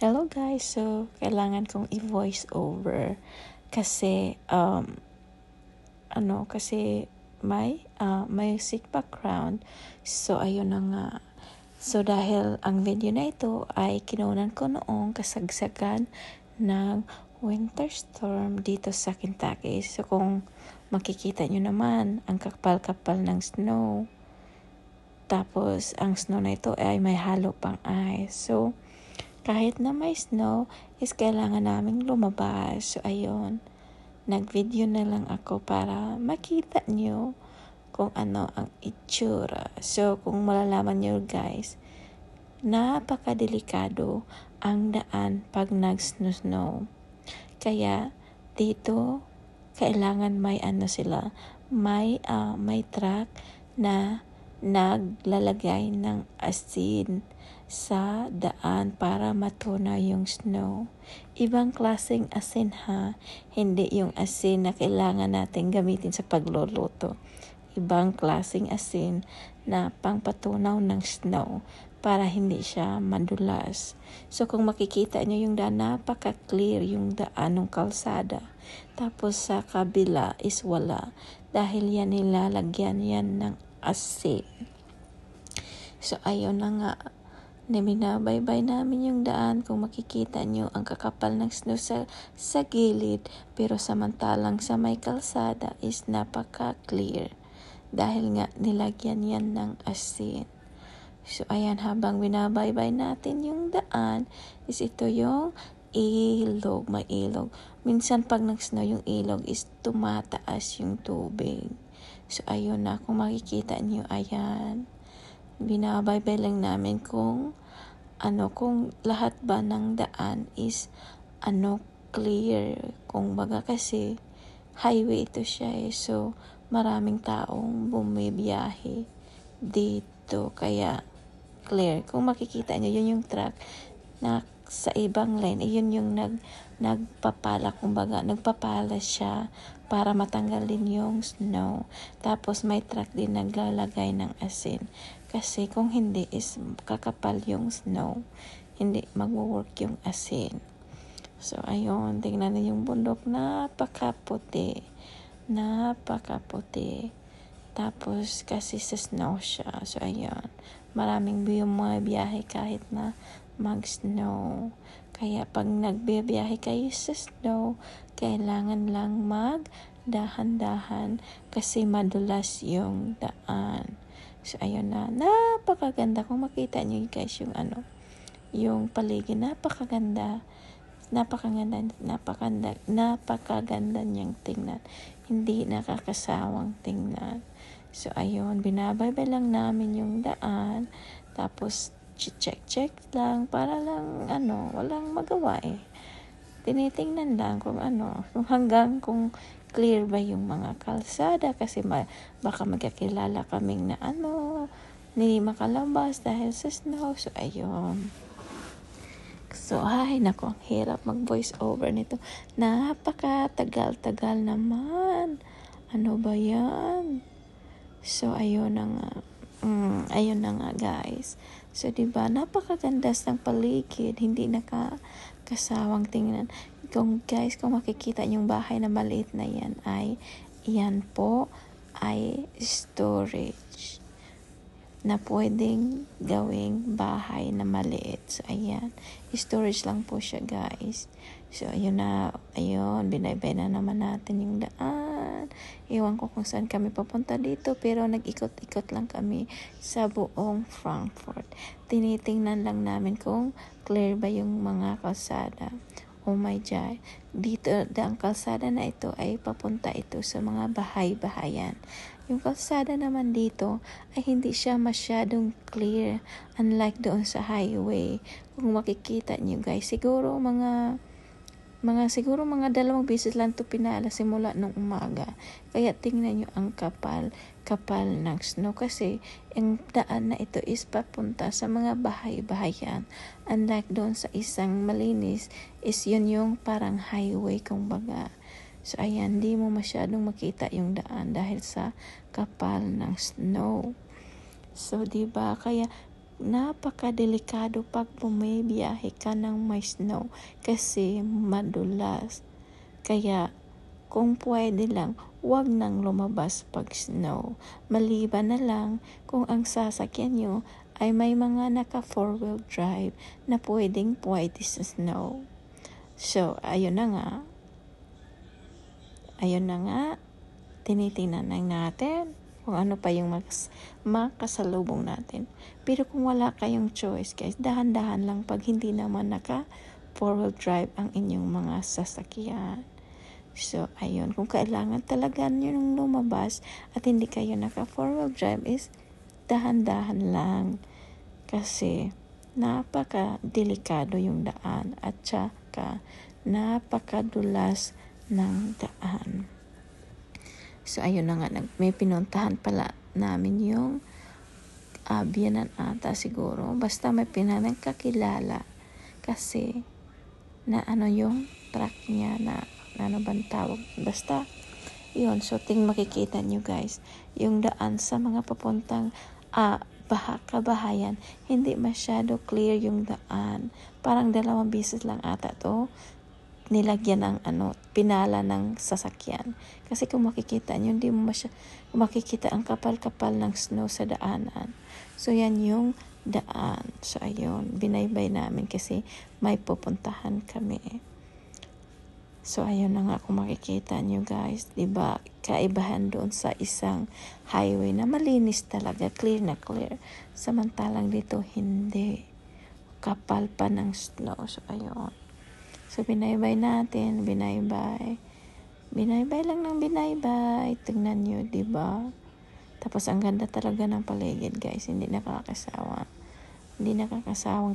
Hello guys, so kailangan kong i-voice over kasi kasi may sick background. So ayun na nga. So dahil ang video na ito ay kinunan ko noong kasagsagan ng winter storm dito sa Kentucky. So kung makikita nyo naman ang kapal-kapal ng snow. Tapos ang snow na ito ay may halo pang ice. So kahit na may snow, is kailangan naming lumabas. So, ayun. Nag-video na lang ako para makita nyo kung ano ang itsura. So, kung malalaman nyo guys, napakadelikado ang daan pag nag-snow. Kaya, dito, kailangan may may truck na naglalagay ng asin sa daan para matunaw yung snow. Ibang klaseng asin ha, hindi yung asin na kailangan natin gamitin sa pagluluto. Ibang klaseng asin na pangpatunaw ng snow para hindi siya madulas. So kung makikita nyo yung daan, napaka-clear yung daan ng kalsada. Tapos sa kabila is wala dahil yan nilalagyan yan ng asin. So ayun na nga, binabaybay namin yung daan. Kung makikita nyo ang kakapal ng snow sa gilid, pero samantalang sa may kalsada is napaka-clear dahil nga nilagyan yan ng asin. So ayan, habang binabaybay natin yung daan is ito yung ilog, may ilog. Minsan pag nag-snow yung ilog is tumataas yung tubig. So ayun na, kung makikita nyo, ayan, binabaybay lang namin kung lahat ba ng daan is clear. Kung baga kasi highway ito siya so maraming taong bumibiyahe dito kaya clear. Kung makikita nyo, yun yung truck na sa ibang lane, yun yung nagpapala, kumbaga nagpapala siya para matanggalin yung snow. Tapos may truck din naglalagay ng asin kasi kung hindi is kakapal yung snow, hindi magwo-work yung asin. So ayun, tingnan na yung bundok, napakaputi. Tapos kasi sa snow siya. So ayun, maraming mga biyahe kahit na mag-snow. Kaya pag nagbibiyahe kayo sa snow, kailangan lang dahan-dahan kasi madulas yung daan. So ayun na, napakaganda. Kung makita nyo guys yung paligid, napakaganda niyang tingnan. Hindi nakakasawang tingnan. So ayun, binabaybay lang namin yung daan. Tapos check lang para lang walang magawa tinitingnan lang kung kung clear ba yung mga kalsada kasi baka magkakilala kaming hindi makalabas dahil sa snow. So ayun. So, nako, ang hirap mag-voice over nito. Napakatagal-tagal naman. Ano ba yan? So, ayun na nga, guys. So, diba, napakaganda ng paligid. Hindi nakakasawang tingnan. Kung makikita yung bahay na maliit na yan yan po ay storage na pwedeng gawing bahay na maliit. So, ayan. Storage lang po siya, guys. So, binaybay na naman natin yung daan. Iwan ko kung saan kami papunta dito, pero nag-ikot-ikot lang kami sa buong Frankfurt. Tinitingnan lang namin kung clear ba yung mga kalsada. Oh my God. Dito, ang kalsada na ito ay papunta ito sa mga bahay-bahayan. Yung kalsada naman dito ay hindi siya masyadong clear. Unlike doon sa highway. Kung makikita nyo guys, siguro mga 2 beses lang ito pinala simula nung umaga. Kaya tingnan nyo ang kapal ng snow kasi ang daan na ito is papunta sa mga bahay-bahayan. Unlike doon sa isang malinis is yun yung parang highway kumbaga. So ayan, di mo masyadong makita yung daan dahil sa kapal ng snow. So diba, kaya napakadelikado pag bumibiyahe ka ng may snow kasi madulas. Kaya kung pwede lang, huwag nang lumabas pag snow. Maliban na lang kung ang sasakyan nyo ay may mga naka 4-wheel drive na pwede sa snow. So, ayun na nga, tinitingnan na natin kung ano pa yung makasalubong natin. Pero kung wala kayong choice guys, dahan-dahan lang pag hindi naman naka 4-wheel drive ang inyong mga sasakyan. So, ayun, kung kailangan talaga nyo nung lumabas at hindi kayo naka 4-wheel drive is dahan-dahan lang. Kasi napaka-delikado yung daan at saka napakadulas ng daan. So, ayun na nga, may pinuntahan pala namin yung biyanan ata siguro. Basta may pinanagkakilala kasi na yung truck niya na ano bang tawag. Basta, yun. So, makikita nyo guys, yung daan sa mga papuntang kabahayan, hindi masyado clear yung daan. Parang 2 beses lang ata to nilagyan ng pinala ng sasakyan. Kasi kung makikita nyo, hindi mo makikita ang kapal-kapal ng snow sa daanan. So, yan yung daan. So, ayun, binaybay namin kasi may pupuntahan kami. So, ayun na nga kung makikita nyo guys, diba, kaibahan doon sa isang highway na malinis talaga, clear na clear. Samantalang dito, hindi. Kapal pa ng snow. So, ayun. So, binaybay natin, binaybay lang ng binaybay. Tingnan nyo, diba? Tapos, ang ganda talaga ng paligid, guys. Hindi nakakasawang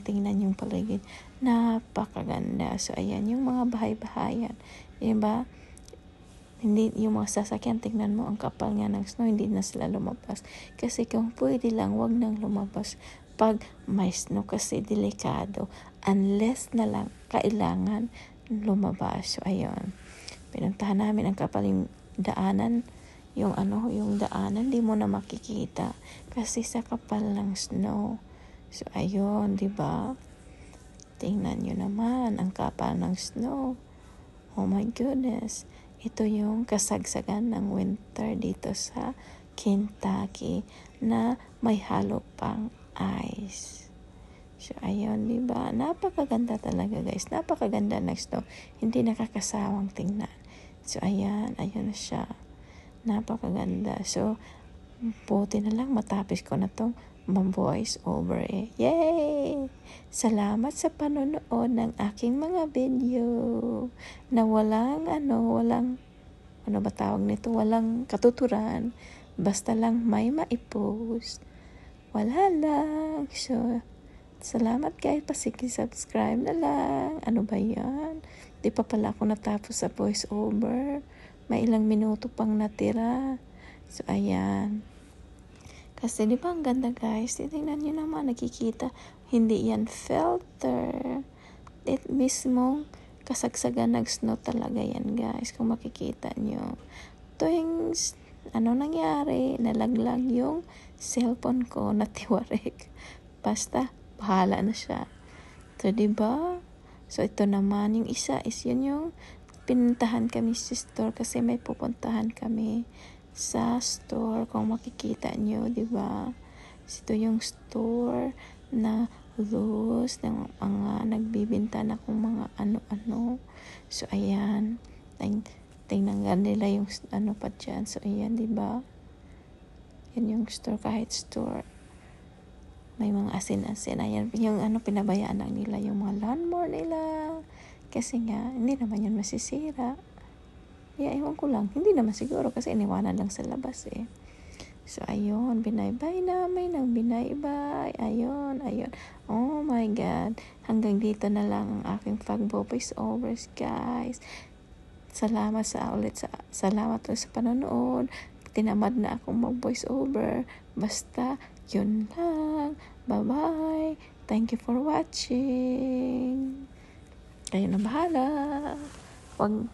tingnan yung paligid. Napakaganda. So, ayan, yung mga bahay-bahayan. Diba? Hindi, yung mga sasakyan, tingnan mo, ang kapal nga ng snow, hindi na sila lumabas. Kasi kung pwede lang, wag nang lumabas pag may snow kasi delikado. Unless na lang kailangan lumabas. So, ayun. Pinuntahan namin ang kapal yung daanan. Yung daanan, di mo na makikita. Kasi sa kapal ng snow. So, ayun, diba? Tingnan nyo naman, ang kapal ng snow. Oh my goodness. Ito yung kasagsagan ng winter dito sa Kentucky na may halo pang ice. So, ayun, diba? Napakaganda talaga, guys. Napakaganda ng snow. Hindi nakakasawang tingnan. So, ayun na siya. Napakaganda. So, buti na lang matapos ko na tong voice over Yay! Salamat sa panonood ng aking mga video na walang ba tawag nito? Walang katuturan. Basta lang may maipost. Wala lang. So, salamat guys. Pasiki-subscribe na lang. Ano ba yan? Di pa pala ako natapos sa voice over. May ilang minuto pang natira. So, ayan. Kasi di ba ang ganda guys? Tingnan nyo naman. Nakikita. Hindi yan filter. Mismong kasagsagan nag-snow talaga yan guys. Kung makikita nyo. Tuwing nangyari? Nalaglag yung cellphone ko. Natiwarik. Basta, bahala na siya. So, diba? So, ito naman, yung isa is yun yung pinuntahan kami sa store kasi may pupuntahan kami sa store. Kung makikita nyo, diba? So, ito yung store na loose ng mga nagbibinta na kung mga ano-ano. So, ayan. Tingnan nga nila yung pa dyan. So, ayan, diba? Yan yung store, kahit store. May mga asin-asin. Ayan, yung pinabayaan lang nila yung mga lawnmower nila. Kasi nga, hindi naman yun masisira. Ewan ko lang. Hindi naman siguro kasi iniwanan lang sa labas So, ayun. Binaybay namin ng binaybay. Ayun. Oh my God. Hanggang dito na lang ang aking voice overs, guys. Salamat ulit sa panonood. Tinamad na akong mag-voice over. Basta, yun lang. Bye-bye. Thank you for watching. Kayo na bahala. Wag